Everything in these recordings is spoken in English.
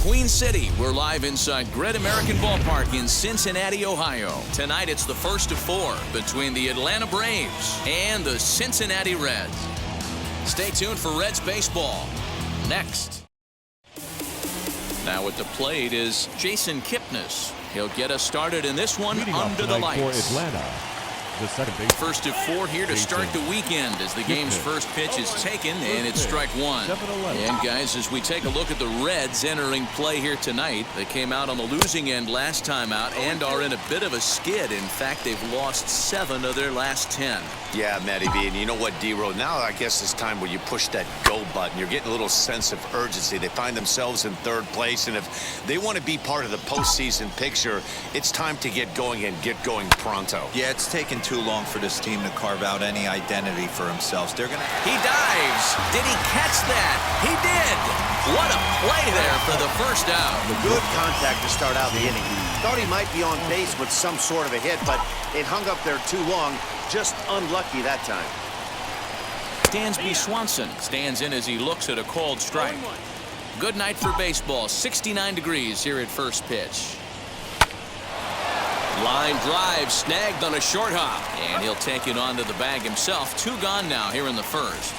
Queen City. We're live inside Great American Ballpark in Cincinnati, Ohio. Tonight it's the first of 4 between the Atlanta Braves and the Cincinnati Reds. Stay tuned for Reds baseball next. Now at the plate is Jason Kipnis. He'll get us started in this one under the lights. For Atlanta, the second base. First of 4 here to start the weekend as the game's first pitch is taken, and it's strike 1. And guys, as we take a look at the Reds entering play here tonight, they came out on the losing end last time out and are in a bit of a skid. In fact, they've lost 7 of their last 10. Yeah, Matty B, and you know what, D-Row, now I guess it's time where you push that go button. You're getting a little sense of urgency. They find themselves in 3rd place, and if they want to be part of the postseason picture, it's time to get going and get going pronto. Yeah, it's taken too long for this team to carve out any identity for themselves. They're gonna. He dives. Did he catch that? He did. What a play there for the first out. Good contact to start out the inning. Thought he might be on base with some sort of a hit, but it hung up there too long. Just unlucky that time. Dansby Swanson stands in as he looks at a called strike. Good night for baseball. 69 degrees here at first pitch. Line drive snagged on a short hop, and he'll take it onto the bag himself. 2 gone now here in the first.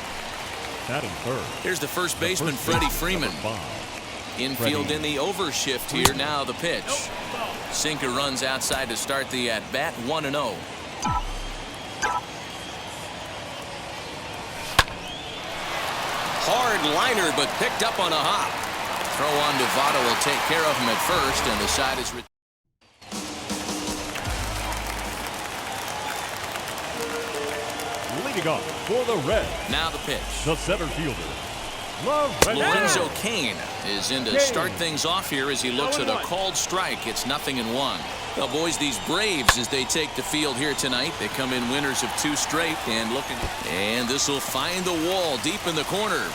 Batting third. Here's the first baseman, Freddie Freeman. Infield in the overshift here. Now the pitch. Sinker runs outside to start the at-bat. 1-0. Hard liner, but picked up on a hop. Throw on to Votto will take care of him at first, and the side is. Leading off for the Reds. Now the pitch. The center fielder, Lorenzo Cain is in to start things off here as he looks at a called strike. It's 0-1. Well, boys, these Braves, as they take the field here tonight, they come in winners of 2 straight and looking. And this will find the wall deep in the corner.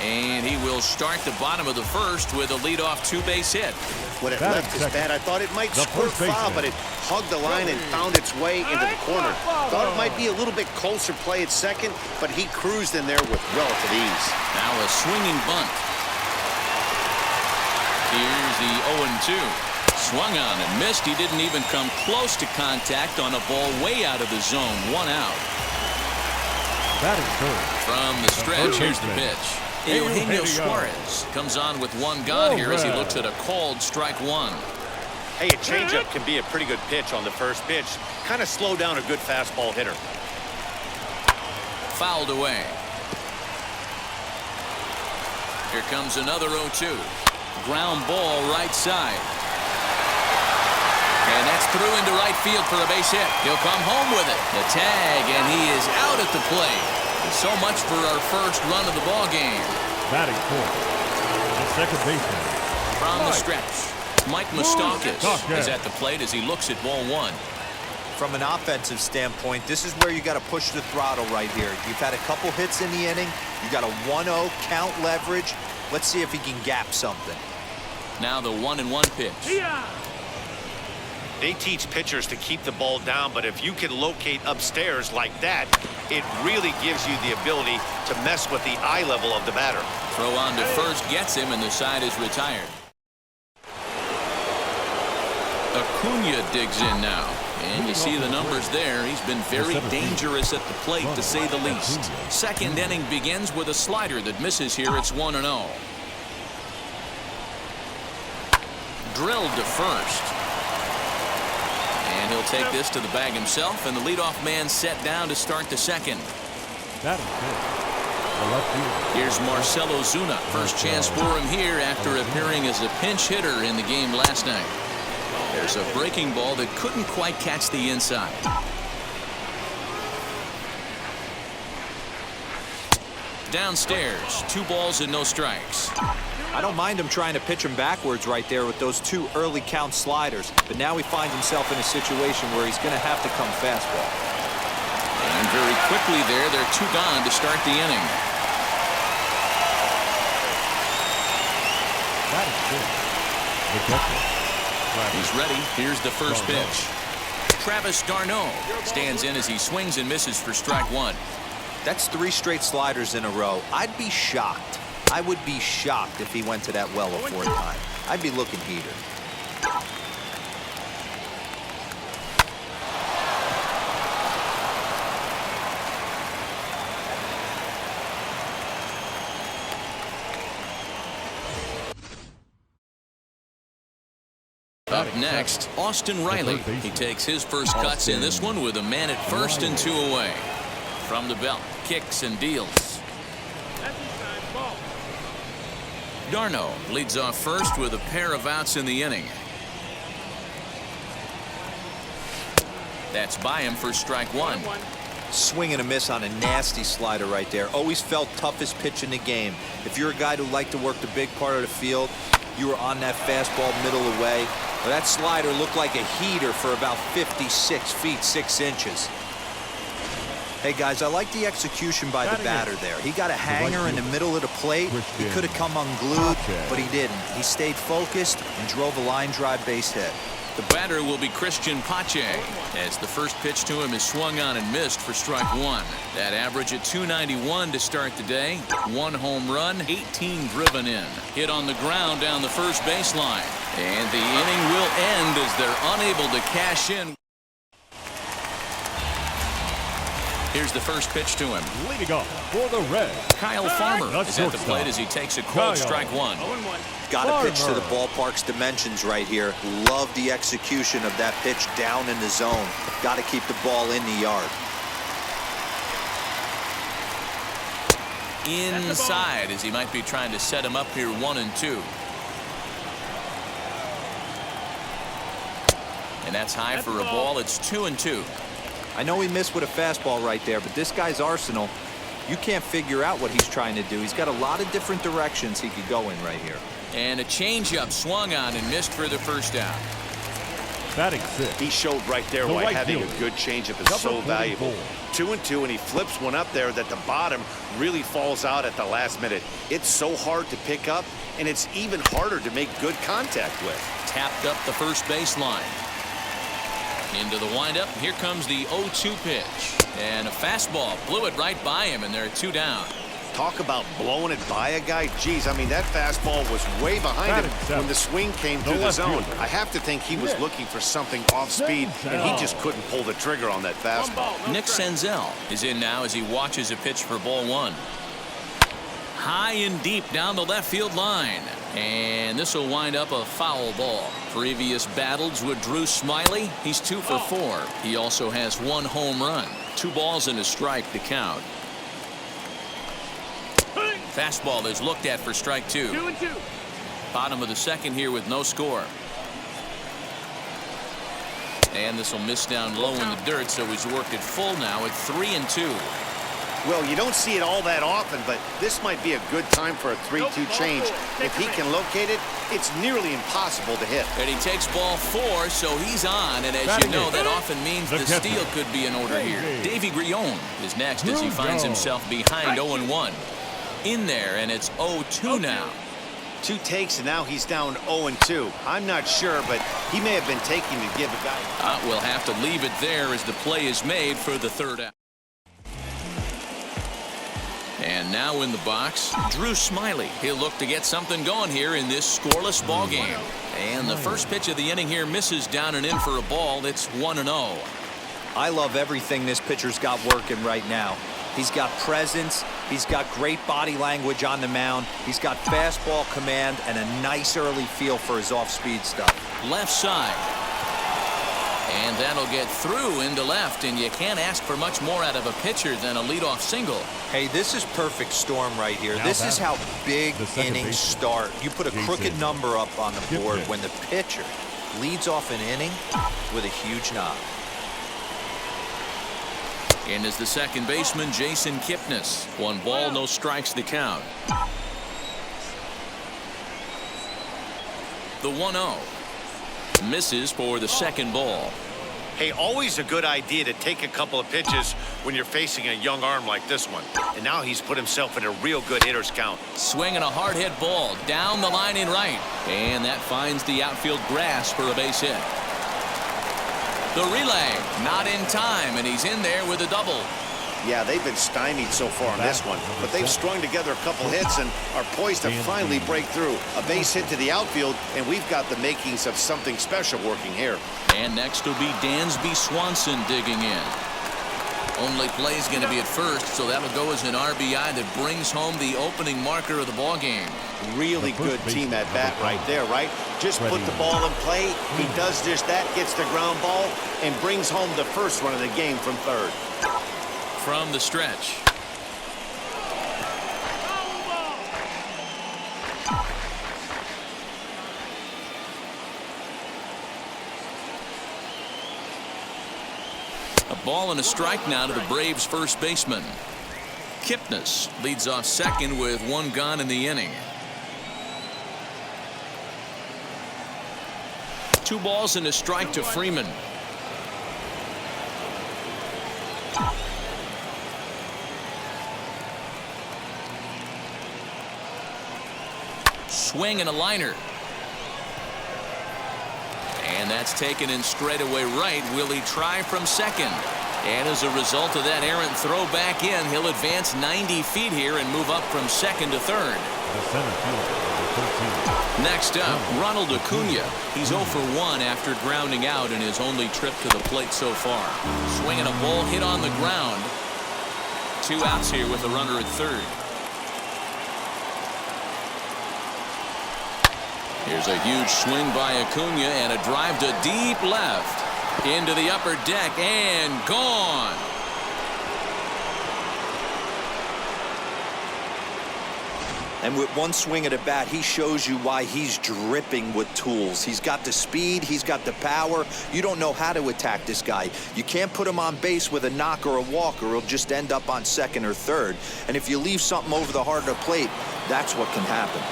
And he will start the bottom of the first with a leadoff 2-base hit. When it left his bat, I thought it might squirt foul, but it hugged the line and found its way into the corner. Thought it might be a little bit closer play at second, but he cruised in there with relative ease. Now a swinging bunt. Here's the 0-2. Swung on and missed. He didn't even come close to contact on a ball way out of the zone. 1 out. Batting third. From the stretch, here's the pitch. Eugenio Suarez comes on with 1 gone here as he looks at a called strike 1. Hey, a changeup can be a pretty good pitch on the first pitch. Kind of slow down a good fastball hitter. Fouled away. Here comes another 0-2. Ground ball right side. And that's through into right field for a base hit. He'll come home with it. The tag, and he is out at the plate. So much for our first run of the ball game. Batting fourth. The second baseman. From the stretch, Mike Moustakas is at the plate as he looks at ball 1. From an offensive standpoint, this is where you got to push the throttle right here. You've had a couple hits in the inning. You got a 1-0 count leverage. Let's see if he can gap something. Now the 1-1 pitch. They teach pitchers to keep the ball down, but if you can locate upstairs like that, it really gives you the ability to mess with the eye level of the batter. Throw on to first gets him, and the side is retired. Acuna digs in now, and you see the numbers there. He's been very dangerous at the plate, to say the least. Second inning begins with a slider that misses here. It's 1-0. Drilled to first. And he'll take this to the bag himself, and the leadoff man set down to start the second. Here's Marcell Ozuna. First chance for him here after appearing as a pinch hitter in the game last night. There's a breaking ball that couldn't quite catch the inside. Downstairs, 2 balls and no strikes. I don't mind him trying to pitch him backwards right there with those 2 early count sliders, but now he finds himself in a situation where he's going to have to come fastball. And very quickly there, they're 2 gone to start the inning. He's ready. Here's the first pitch. Travis d'Arnaud stands in as he swings and misses for strike 1. That's 3 straight sliders in a row. I'd be shocked I would be shocked if he went to that well a fourth time. I'd be looking heater. Up next, Austin Riley. He takes his first cuts in this one with a man at first and 2 away. From the belt, kicks and deals. Darno leads off first with a pair of outs in the inning. That's by him for strike one. Swing and a miss on a nasty slider right there. Always felt toughest pitch in the game. If you're a guy who liked to work the big part of the field, you were on that fastball middle away. Well, that slider looked like a heater for about 56 feet 6 inches. Hey guys, I like the execution by the batter there. He got a hanger in the middle of the plate. He could have come unglued, but he didn't. He stayed focused and drove a line drive base hit. The batter will be Christian Pache, as the first pitch to him is swung on and missed for strike one. That average at 291 to start the day. 1 home run, 18 driven in. Hit on the ground down the first baseline. And the inning will end as they're unable to cash in. Here's the first pitch to him. Leading off for the Reds, Kyle Farmer is at the plate as he takes a cold strike one. Got to pitch to the ballpark's dimensions right here. Love the execution of that pitch down in the zone. Got to keep the ball in the yard. Inside as he might be trying to set him up here 1-2. And that's high for a ball. It's 2-2. I know he missed with a fastball right there, but this guy's arsenal, you can't figure out what he's trying to do. He's got a lot of different directions he could go in right here. And a changeup swung on and missed for the first down. Batting sixth. He showed right there why having a good changeup is so valuable. 2-2, and he flips one up there that the bottom really falls out at the last minute. It's so hard to pick up, and it's even harder to make good contact with. Tapped up the first baseline. Into the windup. Here comes the 0-2 pitch. And a fastball blew it right by him, and they're 2 down. Talk about blowing it by a guy. Geez, I mean, that fastball was way behind him when the swing came through the zone. I have to think he was looking for something off speed, and he just couldn't pull the trigger on that fastball. Nick Senzel is in now as he watches a pitch for ball one. High and deep down the left field line. And this will wind up a foul ball. Previous battles with Drew Smyly. He's 2 for 4. He also has 1 home run. 2 balls and a strike to count. Fastball is looked at for strike 2. 2-2. Bottom of the second here with no score. And this will miss down low in the dirt, so he's worked it full now at 3-2. Well, you don't see it all that often, but this might be a good time for a 3-2 change. If he can locate it, it's nearly impossible to hit. And he takes ball 4, so he's on. And as you know, that often means the steal could be in order here. Davy Grillon is next as he finds himself behind 0-1. In there, and it's 0-2 now. 2 takes, and now he's down 0-2. I'm not sure, but he may have been taking to give a guy. We'll have to leave it there as the play is made for the 3rd out. And now in the box, Drew Smyly. He'll look to get something going here in this scoreless ball game. And the first pitch of the inning here misses down and in for a ball. It's 1-0. I love everything this pitcher's got working right now. He's got presence. He's got great body language on the mound. He's got fastball command and a nice early feel for his off-speed stuff. Left side. And that'll get through into left, and you can't ask for much more out of a pitcher than a leadoff single. Hey, this is perfect storm right here. This is how big innings start. You put a crooked number up on the board when the pitcher leads off an inning with a huge knock. In is the second baseman, Jason Kipnis. 1 ball, no strikes to count. The 1-0. Misses for the second ball. Hey, always a good idea to take a couple of pitches when you're facing a young arm like this one. And now he's put himself in a real good hitter's count. Swinging a hard hit ball down the line in right. And that finds the outfield grass for a base hit. The relay not in time, and he's in there with a double. Yeah, they've been stymied so far in this one, but they've strung together a couple hits and are poised to finally break through. A base hit to the outfield, and we've got the makings of something special working here. And next will be Dansby Swanson digging in. Only play is going to be at first, so that'll go as an RBI that brings home the opening marker of the ball game. Really good team at bat right there, right? Just put the ball in play. He does just that, gets the ground ball, and brings home the first run of the game from third. From the stretch. A ball and a strike now to the Braves' first baseman. Kipnis leads off second with one gone in the inning. 2 balls and a strike to Freeman. Swing and a liner. And that's taken in straightaway right. Will he try from second? And as a result of that errant throw back in, he'll advance 90 feet here and move up from second to third. The center fielder, number 13. Next up, Ronald Acuna. He's 0 for 1 after grounding out in his only trip to the plate so far. Swinging a ball hit on the ground. 2 outs here with a runner at third. Here's a huge swing by Acuna and a drive to deep left. Into the upper deck and gone. And with one swing at a bat, he shows you why he's dripping with tools. He's got the speed, he's got the power. You don't know how to attack this guy. You can't put him on base with a knock or a walk, or he'll just end up on second or third. And if you leave something over the heart of the plate, that's what can happen.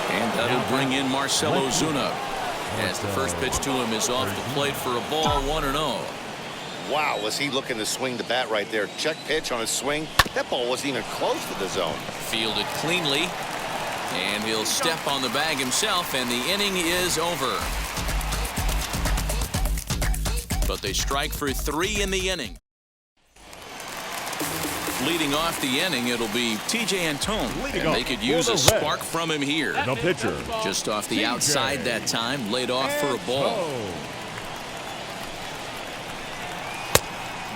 And that'll bring in Marcell Ozuna, as the first pitch to him is off the plate for a ball, 1-0. Wow, was he looking to swing the bat right there? Check pitch on his swing. That ball wasn't even close to the zone. Fielded cleanly, and he'll step on the bag himself, and the inning is over. But they strike for 3 in the inning. Leading off the inning, it'll be T.J. Antone, and they could use a spark from him here. The pitcher, Just off the outside that time, laid off for a ball.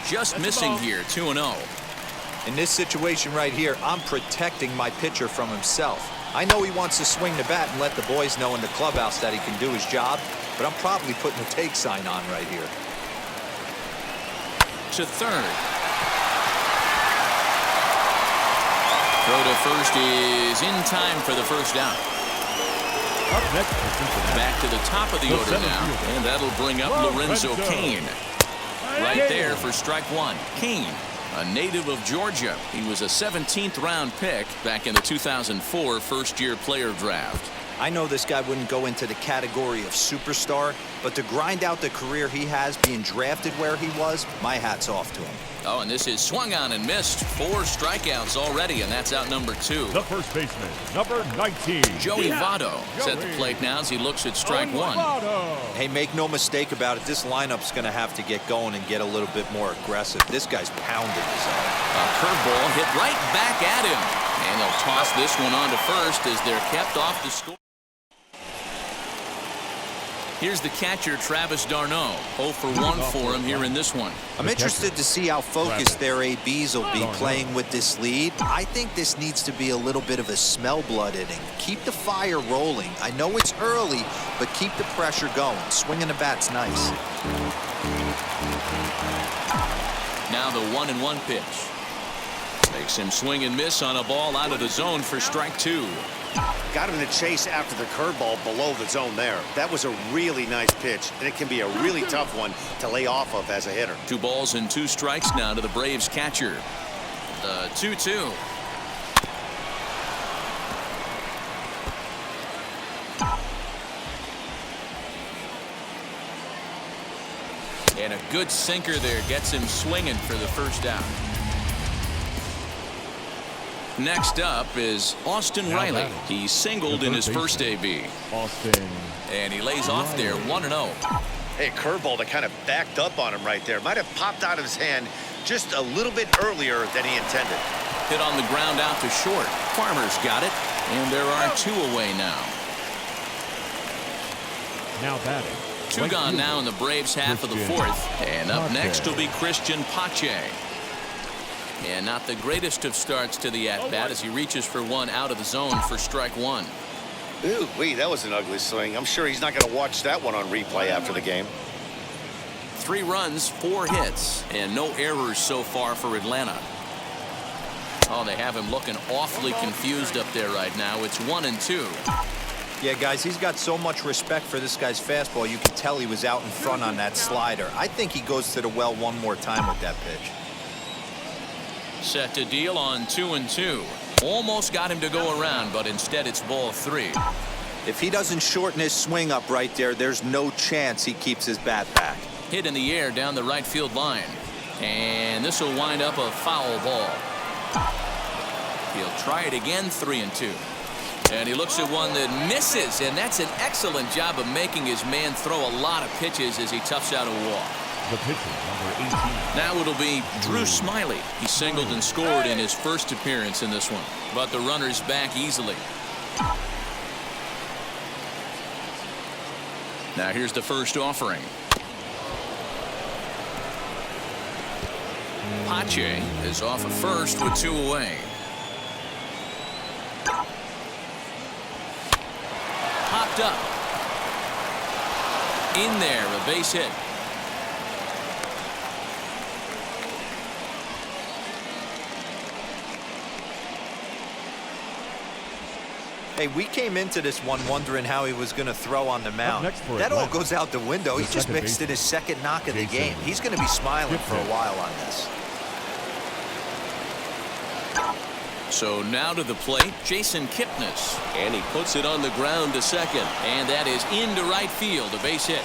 Just missing here, 2-0. In this situation right here, I'm protecting my pitcher from himself. I know he wants to swing the bat and let the boys know in the clubhouse that he can do his job, but I'm probably putting a take sign on right here. To third. Throw to first is in time for the first out. up next for Cincinnati. Back to the top of the order now, and that'll bring up Lorenzo Cain. Right there for strike 1. Cain, a native of Georgia. He was a 17th round pick back in the 2004 first-year player draft. I know this guy wouldn't go into the category of superstar, but to grind out the career he has being drafted where he was, my hat's off to him. Oh, and this is swung on and missed. 4 strikeouts already, and that's out number 2. The first baseman, number 19. Joey Votto is at the plate now as he looks at strike 1. Hey, make no mistake about it. This lineup's going to have to get going and get a little bit more aggressive. This guy's pounding his own. A curveball hit right back at him. And they'll toss this one on to first as they're kept off the score. Here's the catcher, Travis d'Arnaud. 0 for 1 for him here in this one. I'm interested to see how focused their ABs will be playing with this lead. I think this needs to be a little bit of a smell blood inning. Keep the fire rolling. I know it's early, but keep the pressure going. Swinging the bat's nice. Now the 1-1 pitch. Makes him swing and miss on a ball out of the zone for strike 2. Got him to chase after the curveball below the zone there. That was a really nice pitch, and it can be a really tough one to lay off of as a hitter. 2 balls and 2 strikes now to the Braves catcher. The 2-2. And a good sinker there gets him swinging for the first out. Next up is Austin Riley. He singled in his first AB. Austin. And he lays off there, 1-0. Hey, a curveball that kind of backed up on him right there. Might have popped out of his hand just a little bit earlier than he intended. Hit on the ground out to short. Farmer's got it, and there are 2 away now. Now batting. 2 gone now in the Braves half of the 4th. And up next will be Christian Pache. And not the greatest of starts to the at-bat as he reaches for one out of the zone for strike 1. Ooh, wait, that was an ugly swing. I'm sure he's not going to watch that one on replay after the game. 3 runs, 4 hits, and no errors so far for Atlanta. Oh, they have him looking awfully confused up there right now. It's 1-2. Yeah, guys, he's got so much respect for this guy's fastball. You can tell he was out in front on that slider. I think he goes to the well one more time with that pitch. Set to deal on 2-2. Almost got him to go around, but instead it's ball 3. If he doesn't shorten his swing up right there, there's no chance he keeps his bat back. Hit in the air down the right field line. And this will wind up a foul ball. He'll try it again, 3-2. And he looks at one that misses, and that's an excellent job of making his man throw a lot of pitches as he toughs out a walk. The pitcher, number 18. Now it'll be Drew Smiley. He singled and scored in his first appearance in this one, but the runner's back easily. Now here's the first offering. Pache is off of first with 2 away. Popped up. In there, a base hit. Hey, we came into this one wondering how he was going to throw on the mound. That all goes out the window. He just mixed in his second knock of the game. He's going to be smiling for a while on this. So now to the plate, Jason Kipnis. And he puts it on the ground to second. And that is into right field, a base hit.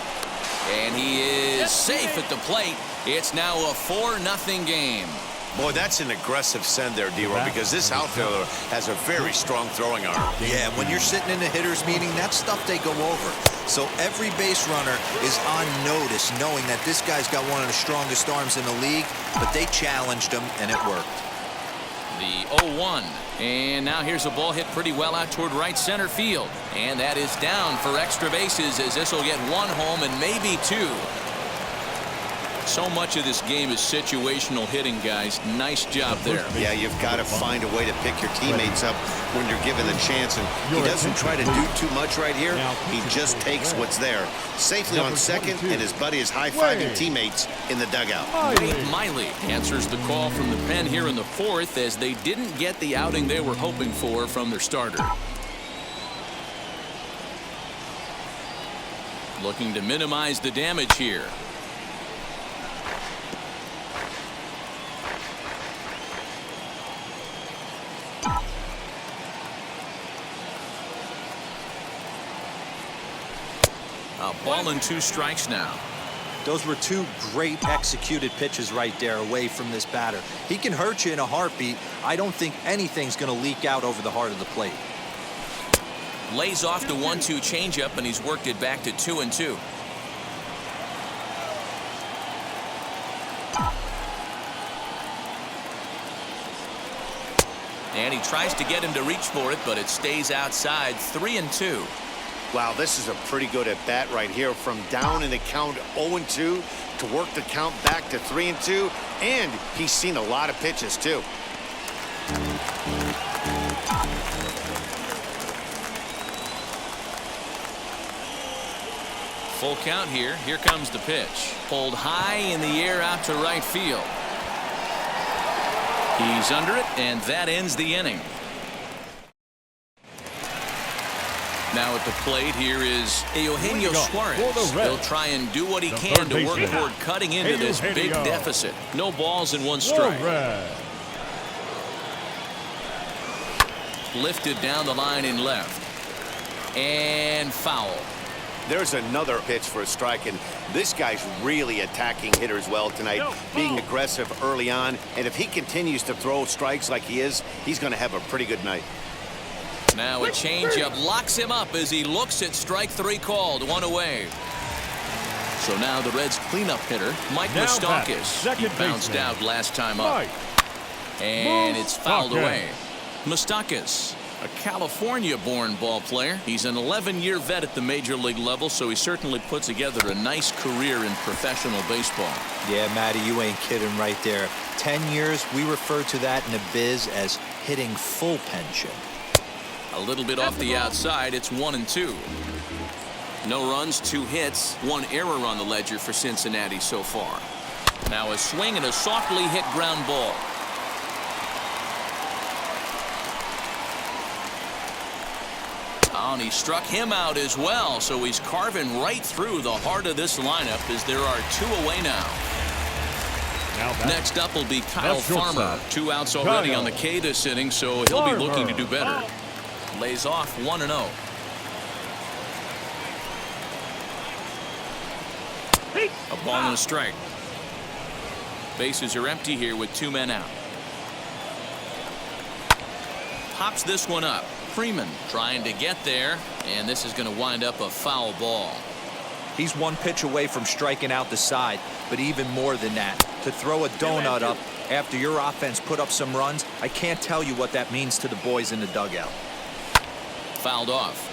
And he is safe at the plate. It's now a 4-0 game. Boy, that's an aggressive send there, D-Roll, because this outfielder has a very strong throwing arm. Yeah, when you're sitting in a hitter's meeting, that's stuff they go over. So every base runner is on notice, knowing that this guy's got one of the strongest arms in the league, but they challenged him, and it worked. The 0-1. And now here's a ball hit pretty well out toward right center field. And that is down for extra bases as this will get 1 home and maybe 2. So much of this game is situational hitting, guys. Nice job there. Yeah, you've got to find a way to pick your teammates up when you're given the chance. And he doesn't try to do too much right here. He just takes what's there. Safely on second, and his buddy is high-fiving teammates in the dugout. Wade Miley answers the call from the pen here in the 4th as they didn't get the outing they were hoping for from their starter. Looking to minimize the damage here. A ball and 2 strikes now. Those were 2 great executed pitches right there away from this batter. He can hurt you in a heartbeat. I don't think anything's going to leak out over the heart of the plate. Lays off the 1-2 changeup, and he's worked it back to 2-2. And he tries to get him to reach for it, but it stays outside. 3-2. Wow, this is a pretty good at bat right here, from down in the count 0-2 to work the count back to 3-2, and he's seen a lot of pitches too. Full count here. Here comes the pitch. Pulled high in the air out to right field. He's under it, and that ends the inning. Now at the plate here is Eugenio Suarez. He'll try and do what he can to work toward cutting into this big deficit. No balls and 1 strike. Lifted down the line in left. And foul. There's another pitch for a strike, and this guy's really attacking hitters well tonight, being aggressive early on. And if he continues to throw strikes like he is, he's going to have a pretty good night. Now a changeup locks him up as he looks at strike 3 called. 1 away. So now the Reds' cleanup hitter, Mike Now Moustakas. batting, He second bounced baseman, out last time up. Mike And it's fouled Moustakas. away. Moustakas, a California-born ball player. He's an 11-year vet at the major league level, so he certainly put together a nice career in professional baseball. Yeah, Matty, you ain't kidding right there. 10 years, we refer to that in the biz as hitting full pension. A little bit off the outside. It's 1-2. No runs, 2 hits, 1 error on the ledger for Cincinnati so far. Now a swing and a softly hit ground ball. And he struck him out as well, so he's carving right through the heart of this lineup as there are 2 away now. Next up will be Kyle Farmer. 2 outs already on the K this inning, so he'll be looking to do better. Lays off 1-0. A ball and a strike. Bases are empty here with 2 men out. Pops this one up. Freeman trying to get there, and this is going to wind up a foul ball. He's 1 pitch away from striking out the side, but even more than that, to throw a donut up after your offense put up some runs, I can't tell you what that means to the boys in the dugout. Fouled off.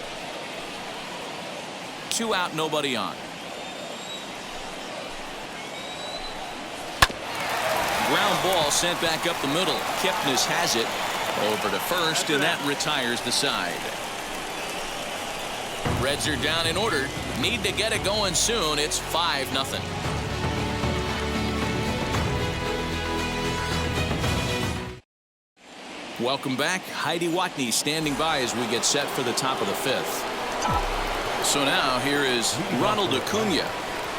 2 out, nobody on. Ground ball sent back up the middle. Kipnis has it over to first, and that retires the side. Reds are down in order. Need to get it going soon. It's 5-0. Welcome back. Heidi Watney standing by as we get set for the top of the 5th. So now here is Ronald Acuna.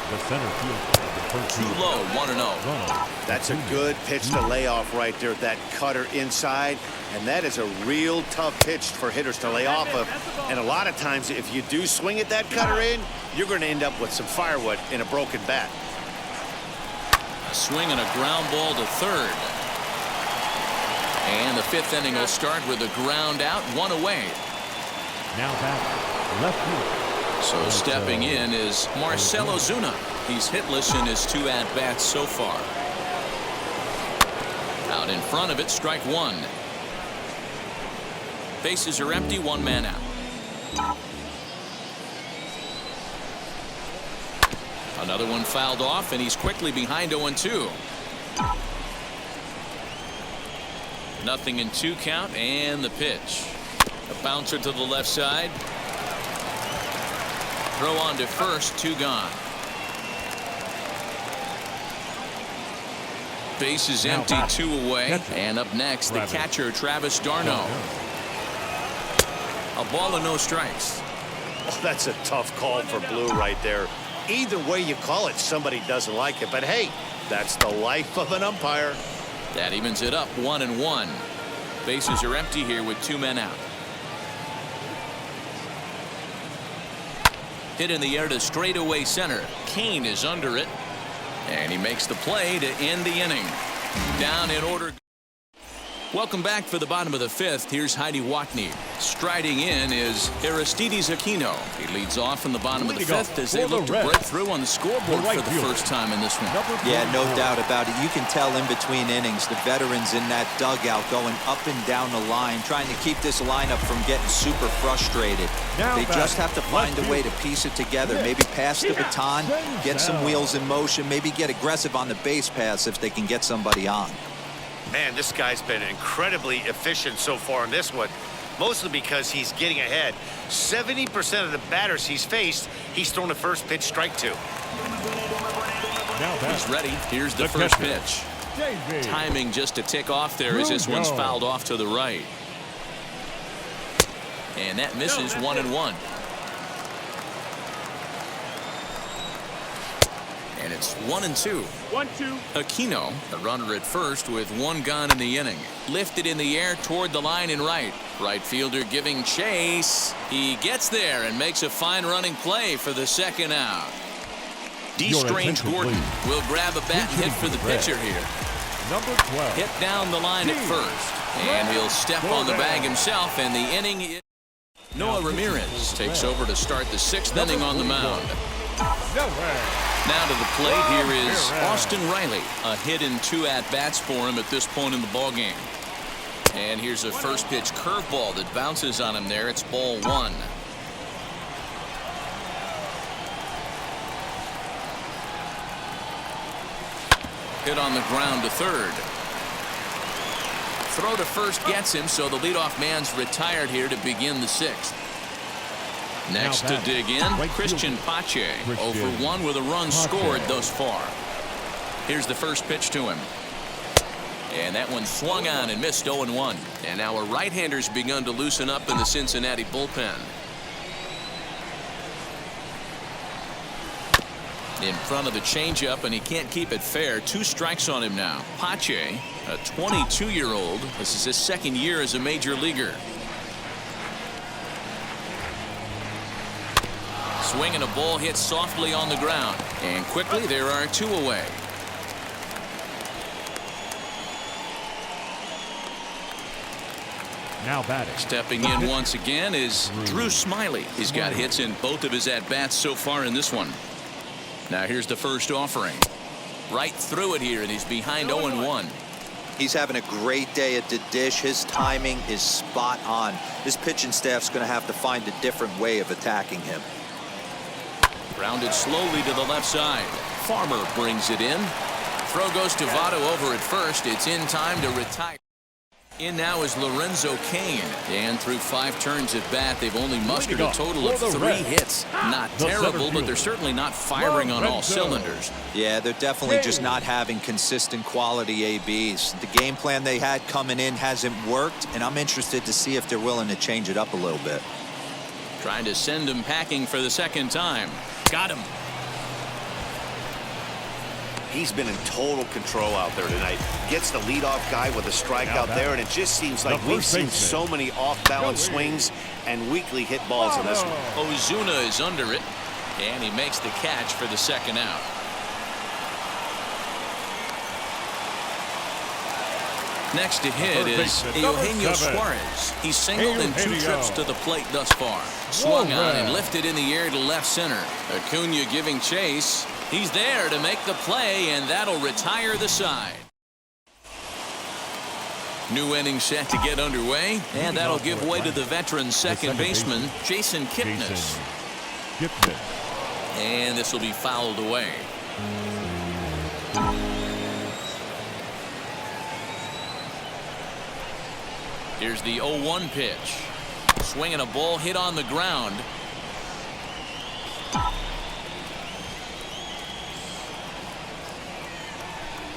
The center field. Too low, 1-0. That's a good pitch to lay off right there. That cutter inside. And that is a real tough pitch for hitters to lay off of. And a lot of times, if you do swing at that cutter in, you're going to end up with some firewood in a broken bat. A swing and a ground ball to third. And the 5th inning will start with a ground out, 1 away. Now back left field. So stepping in is Marcell Ozuna. He's hitless in his 2 at-bats so far. Out in front of it, strike 1. Bases are empty, 1 man out. Another one fouled off, and he's quickly behind 0-2. Nothing in 2 count, and the pitch. A bouncer to the left side. Throw on to first, 2 gone. Bases empty, 2 away. And up next, the catcher, Travis d'Arnaud. A ball and no strikes. Oh, that's a tough call for Blue right there. Either way you call it, somebody doesn't like it. But hey, that's the life of an umpire. That evens it up, 1-1. Bases are empty here with 2 men out. Hit in the air to straightaway center. Kane is under it. And he makes the play to end the inning. Down in order. Welcome back for the bottom of the 5th. Here's Heidi Watney. Striding in is Aristides Aquino. He leads off in the bottom of the 5th as they look to break through on the scoreboard for the first time in this one. Yeah, no doubt about it. You can tell in between innings the veterans in that dugout going up and down the line, trying to keep this lineup from getting super frustrated. They just have to find a way to piece it together. Maybe pass the baton, get some wheels in motion, maybe get aggressive on the base pass if they can get somebody on. Man, this guy's been incredibly efficient so far in this one, mostly because he's getting ahead. 70% of the batters he's faced, he's thrown a first pitch strike to. He's ready. Here's the first pitch. Timing just to tick off there as this one's fouled off to the right. And that misses, 1-1. And it's 1-2. 1-2. Aquino, the runner at first with 1 gone in the inning. Lifted in the air toward the line in right. Right fielder giving chase. He gets there and makes a fine running play for the 2nd out. D. Strange Gordon will grab a bat and hit for the pitcher here. Number 12. Hit down the line at first. And he'll step on the bag himself, and the inning is... Noah Ramirez takes over to start the 6th inning on the mound. Now to the plate, here is Austin Riley. A hit and 2 at-bats for him at this point in the ballgame. And here's a first pitch curveball that bounces on him there. It's ball 1. Hit on the ground to third. Throw to first gets him, so the leadoff man's retired here to begin the 6th. Next to dig in, Christian Pache. 0 for 1 with a run scored thus far. Here's the first pitch to him. And that one swung on and missed 0-1. And now a right-hander's begun to loosen up in the Cincinnati bullpen. In front of the changeup, and he can't keep it fair. 2 strikes on him now. Pache, a 22-year-old. This is his 2nd year as a major leaguer. Swinging a ball hit softly on the ground. And quickly there are 2 away. Now batting. Stepping in once again is Drew Smyly. He's got hits in both of his at-bats so far in this one. Now here's the first offering. Right through it here, and he's behind 0-1. He's having a great day at the dish. His timing is spot on. This pitching staff's going to have to find a different way of attacking him. Grounded slowly to the left side. Farmer brings it in. Throw goes to Votto over at first. It's in time to retire. In now is Lorenzo Cain. And through 5 turns at bat, they've only mustered a total of 3 hits. Not terrible, but they're certainly not firing on all cylinders. Yeah, they're definitely just not having consistent quality ABs. The game plan they had coming in hasn't worked, and I'm interested to see if they're willing to change it up a little bit. Trying to send him packing for the 2nd time. Got him. He's been in total control out there tonight. Gets the leadoff guy with a strikeout there, and it just seems like we've seen so many off-balance swings and weakly hit balls in this one. Ozuna is under it, and he makes the catch for the 2nd out. Next to hit is Eugenio Suarez. He's singled in 2 trips to the plate thus far. Swung on and lifted in the air to left center. Acuna giving chase. He's there to make the play, and that'll retire the side. New inning set to get underway, and that'll give way to the veteran second baseman, Jason Kipnis. And this will be fouled away. Here's the 0-1 pitch. Swinging a ball hit on the ground.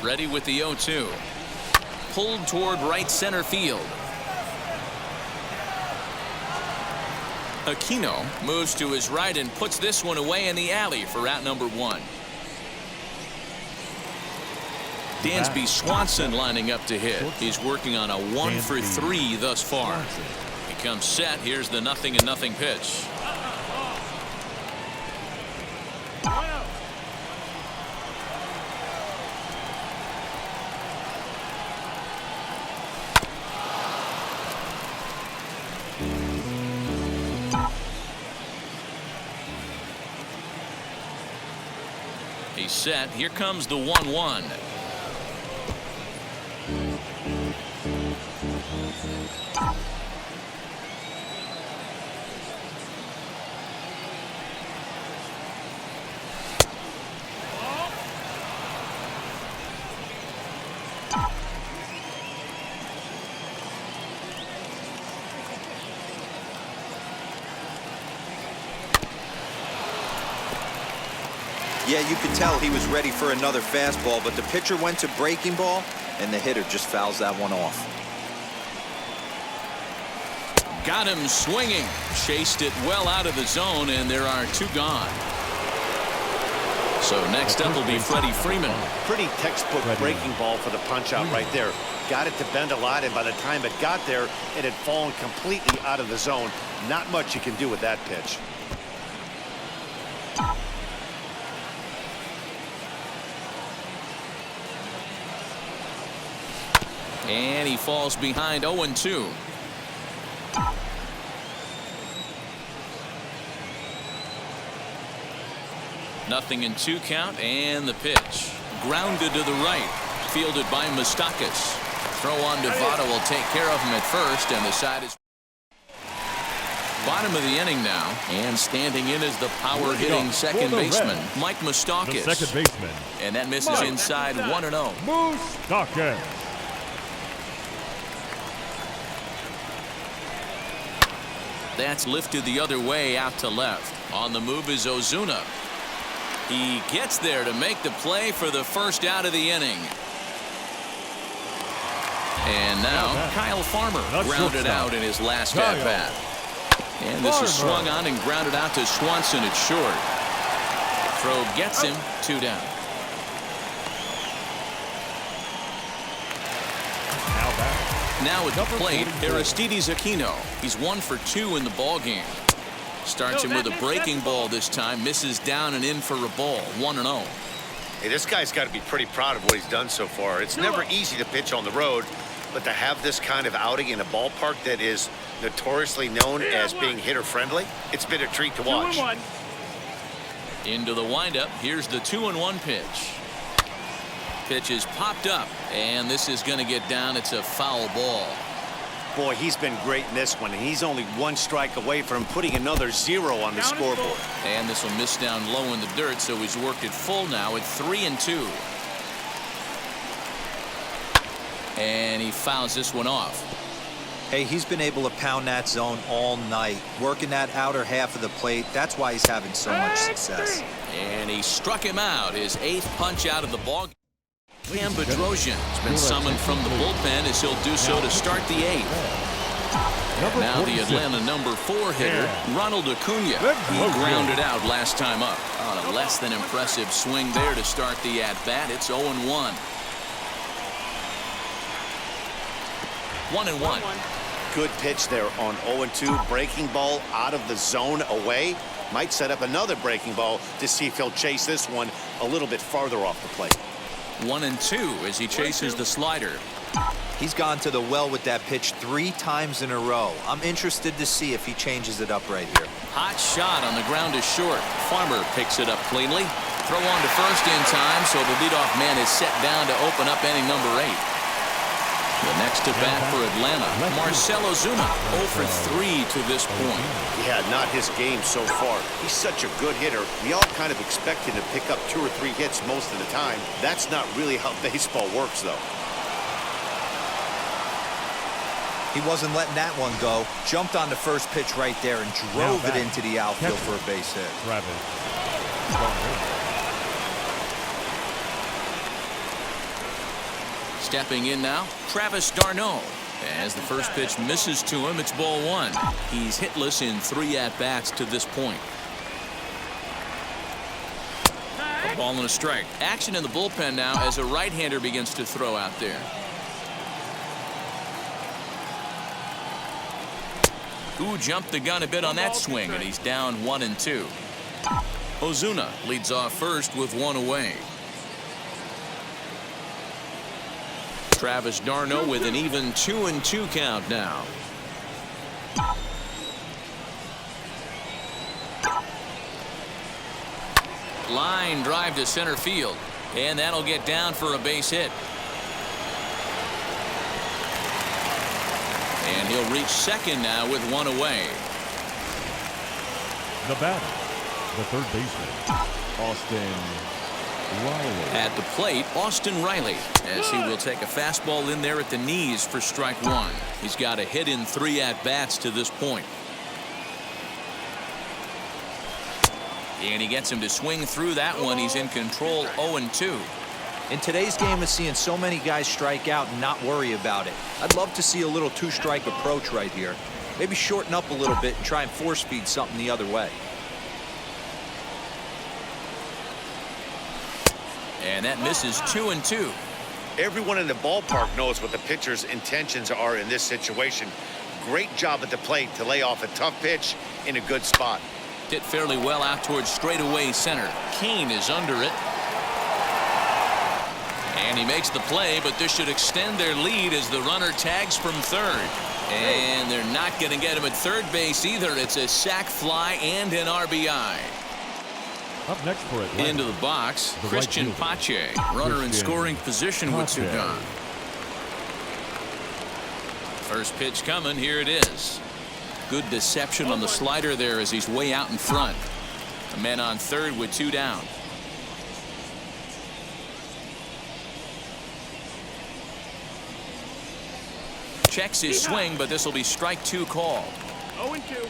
Ready with the 0-2. Pulled toward right center field. Aquino moves to his right and puts this one away in the alley for out number 1. Dansby Swanson lining up to hit. He's working on a 1 for 3 thus far. He comes set. Here's the 0-0 pitch. He's set. Here comes the 1-1. Yeah, you could tell he was ready for another fastball, but the pitcher went to breaking ball, and the hitter just fouls that one off. Got him swinging. Chased it well out of the zone, and there are 2 gone. So next up will be Freddie Freeman. Pretty textbook breaking ball for the punch out right there. Got it to bend a lot, and by the time it got there, it had fallen completely out of the zone. Not much you can do with that pitch. And he falls behind 0-2. Nothing in 2 count, and the pitch. Grounded to the right. Fielded by Moustakas. Throw on Devada will take care of him at first, and the side is bottom of the inning now, and standing in is the power-hitting second baseman, Mike Moustakas. The second baseman. And that misses inside 1-0. Moustakas. That's lifted the other way out to left. On the move is Ozuna. He gets there to make the play for the first out of the inning. And now Kyle Farmer grounded out in his last at-bat. And this is swung on and grounded out to Swanson at short. Throw gets him 2 down. Now at the plate, Aristides Aquino. He's 1 for 2 in the ball game. Starts him with a breaking ball this time. Misses down and in for a ball. 1-0. Hey, this guy's got to be pretty proud of what he's done so far. It's never easy to pitch on the road, but to have this kind of outing in a ballpark that is notoriously known as being hitter-friendly, it's been a treat to watch. Into the windup. Here's the 2-1 pitch. Pitch is popped up, and this is going to get down. It's a foul ball. Boy, he's been great in this one, and he's only 1 strike away from putting another 0 on the scoreboard. And this will miss down low in the dirt, so he's worked it full now at 3-2. And he fouls this one off. Hey, he's been able to pound that zone all night, working that outer half of the plate. That's why he's having so much success. And he struck him out, his 8th punch out of the ball game. Cam Bedrosian has been summoned from the bullpen as he'll do so to start the 8th. Now the Atlanta number 4 hitter, Ronald Acuna. He grounded out last time up. On a less than impressive swing there to start the at-bat. It's 0-1. 1-1. Good pitch there on 0-2. Breaking ball out of the zone away. Might set up another breaking ball to see if he'll chase this one a little bit farther off the plate. 1-2 as he chases the slider. He's gone to the well with that pitch 3 times in a row. I'm interested to see if he changes it up right here. Hot shot on the ground is short. Farmer picks it up cleanly. Throw on to first in time, so the leadoff man is set down to open up inning number 8. The next to bat for Atlanta, Marcell Ozuna, 0 for 3 to this point. Yeah, not his game so far. He's such a good hitter. We all kind of expect him to pick up 2 or 3 hits most of the time. That's not really how baseball works, though. He wasn't letting that one go. Jumped on the first pitch right there and drove it into the outfield for a base hit. Stepping in now, Travis d'Arnaud. As the first pitch misses to him, it's ball 1. He's hitless in 3 at-bats to this point. A ball and a strike. Action in the bullpen now as a right-hander begins to throw out there. Who jumped the gun a bit on that swing, and he's down 1-2. Ozuna leads off first with 1 away. Travis d'Arnaud with an even 2-2 count now. Line drive to center field, and that'll get down for a base hit. And he'll reach second now with 1 away. The batter, the third baseman, Austin Riley. At the plate, Austin Riley, as he will take a fastball in there at the knees for strike 1. He's got a hit in 3 at-bats to this point. And he gets him to swing through that one. He's in control, 0-2. In today's game of seeing so many guys strike out and not worry about it, I'd love to see a little 2-strike approach right here. Maybe shorten up a little bit and try and force feed something the other way. And that misses 2-2. Everyone in the ballpark knows what the pitcher's intentions are in this situation. Great job at the plate to lay off a tough pitch in a good spot. Hit fairly well out towards straightaway center. Kane is under it. And he makes the play, but this should extend their lead as the runner tags from third. And they're not going to get him at third base either. It's a sac fly and an RBI. Up next for Atlanta. Into the box, The Christian right Pache. fielder. Runner in Christian scoring position with Pache. Sudan. First pitch coming. Here it is. Good deception on the slider there as he's way out in front. A man on third with 2 down. Checks his swing, but this will be strike 2 called. 0-2.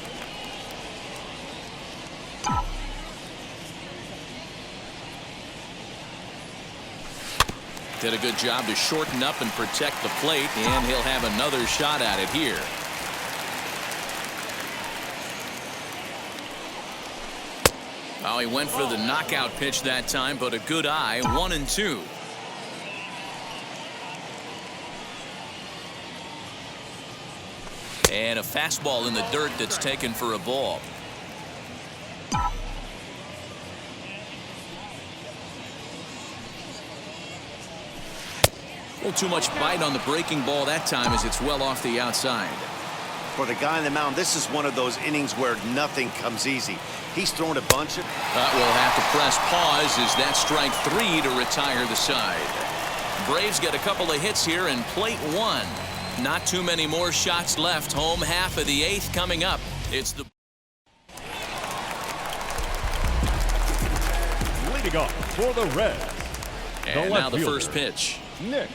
Did a good job to shorten up and protect the plate, and he'll have another shot at it here. Oh, he went for the knockout pitch that time, but a good eye. 1-2. And a fastball in the dirt that's taken for a ball. A little too much bite on the breaking ball that time as it's well off the outside. For the guy on the mound, this is one of those innings where nothing comes easy. He's thrown a bunch of... We'll have to press pause as that strike 3 to retire the side. Braves get a couple of hits here and plate 1. Not too many more shots left. Home half of the 8th coming up. It's the... Leading off for the Reds. And now the fielder, first pitch. Nick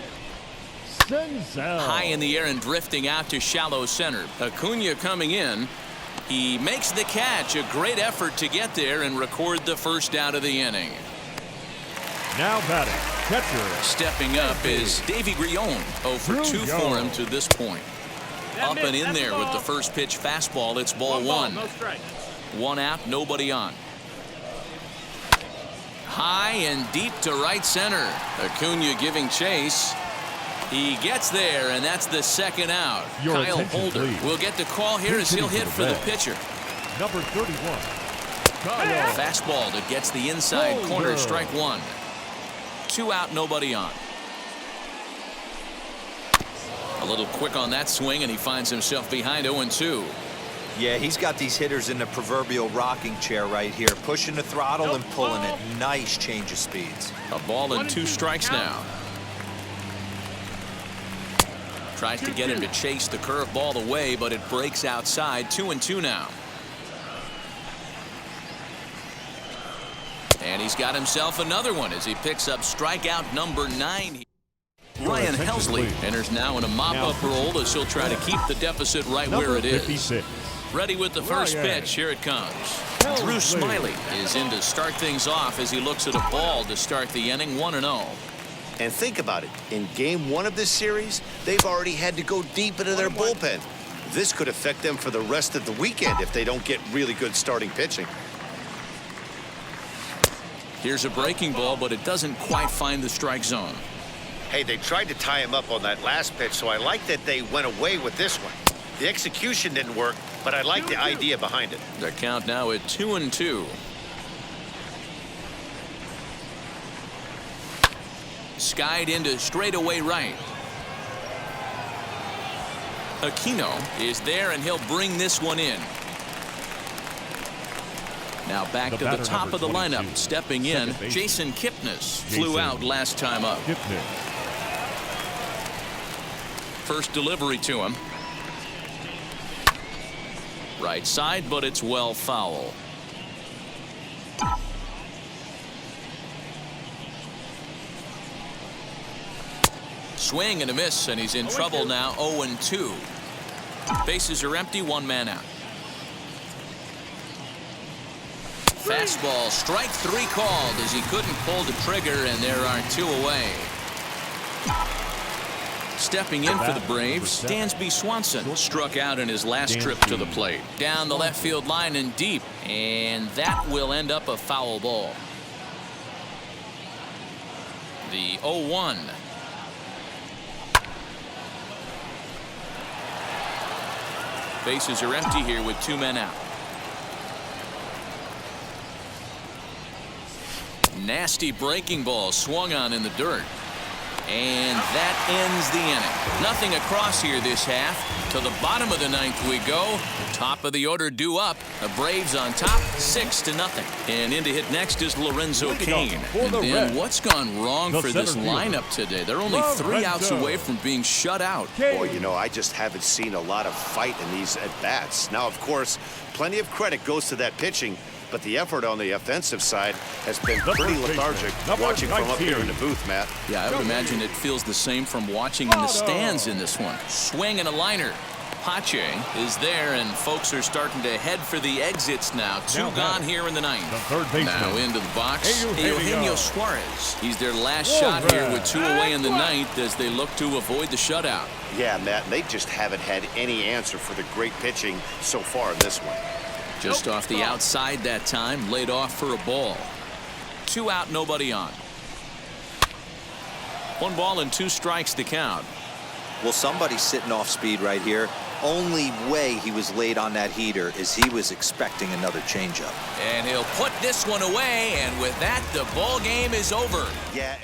Senzel. High in the air and drifting out to shallow center. Acuna coming in. He makes the catch. A great effort to get there and record the first out of the inning. Now batting, catcher. Stepping up is Davy Grillon. 0 for 2 for him to this point. Up and in there with the first pitch fastball. It's ball 1. 1 out, nobody on. High and deep to right center. Acuna giving chase. He gets there, and that's the second out. Kyle Holder will get the call here as he'll hit for the pitcher. Number 31. Kyle. Fastball that gets the inside corner. Strike 1. 2 out, nobody on. A little quick on that swing, and he finds himself behind 0-2. Yeah, he's got these hitters in the proverbial rocking chair right here, pushing the throttle and pulling it. Nice change of speeds. A ball and 2 strikes now. Tries to get him to chase the curveball away, but it breaks outside. 2-2 now. And he's got himself another one as he picks up strikeout number 9. Ryan Helsley enters now in a mop-up role as he'll try to keep the deficit right where it is. 56. Ready with the first pitch. Here it comes. Drew Smiley is in to start things off as he looks at a ball to start the inning. 1-0. And think about it. In game 1 of this series, they've already had to go deep into their bullpen. This could affect them for the rest of the weekend if they don't get really good starting pitching. Here's a breaking ball, but it doesn't quite find the strike zone. Hey, they tried to tie him up on that last pitch, so I like that they went away with this one. The execution didn't work, but I like the idea behind it. The count now at 2-2. Skied into straightaway right. Aquino is there, and he'll bring this one in. Now back to the top of the lineup. Stepping in, Jason Kipnis flew out last time up. First delivery to him. Right side, but it's well foul. Swing and a miss, and he's in trouble now. 0-2. Bases are empty, 1 man out. Fastball, strike 3 called as he couldn't pull the trigger, and there are 2 away. Stepping in for the Braves, Dansby Swanson struck out in his last trip to the plate. Down the left field line and deep, and that will end up a foul ball. The 0-1. Bases are empty here with 2 men out. Nasty breaking ball swung on in the dirt. And that ends the inning. Nothing across here this half. To the bottom of the ninth we go. Top of the order due up. The Braves on top, 6-0. And in to hit next is Lorenzo Cain. And then what's gone wrong for this lineup today? They're only 3 outs away from being shut out. Boy, you know, I just haven't seen a lot of fight in these at-bats. Now, of course, plenty of credit goes to that pitching, but the effort on the offensive side has been pretty lethargic. Watching from up here in the booth, Matt. Yeah, I would imagine it feels the same from watching in the stands in this one. Swing and a liner. Pache is there, and folks are starting to head for the exits now. 2 gone here in the ninth. Now into the box, Eugenio Suarez. He's their last shot here with 2 away in the ninth as they look to avoid the shutout. Yeah, Matt, they just haven't had any answer for the great pitching so far in this one. Just off the outside that time, laid off for a ball. 2 out, nobody on. 1 ball and 2 strikes to count. Well, somebody's sitting off speed right here. Only way he was late on that heater is he was expecting another changeup. And he'll put this one away, and with that, the ball game is over. Yeah.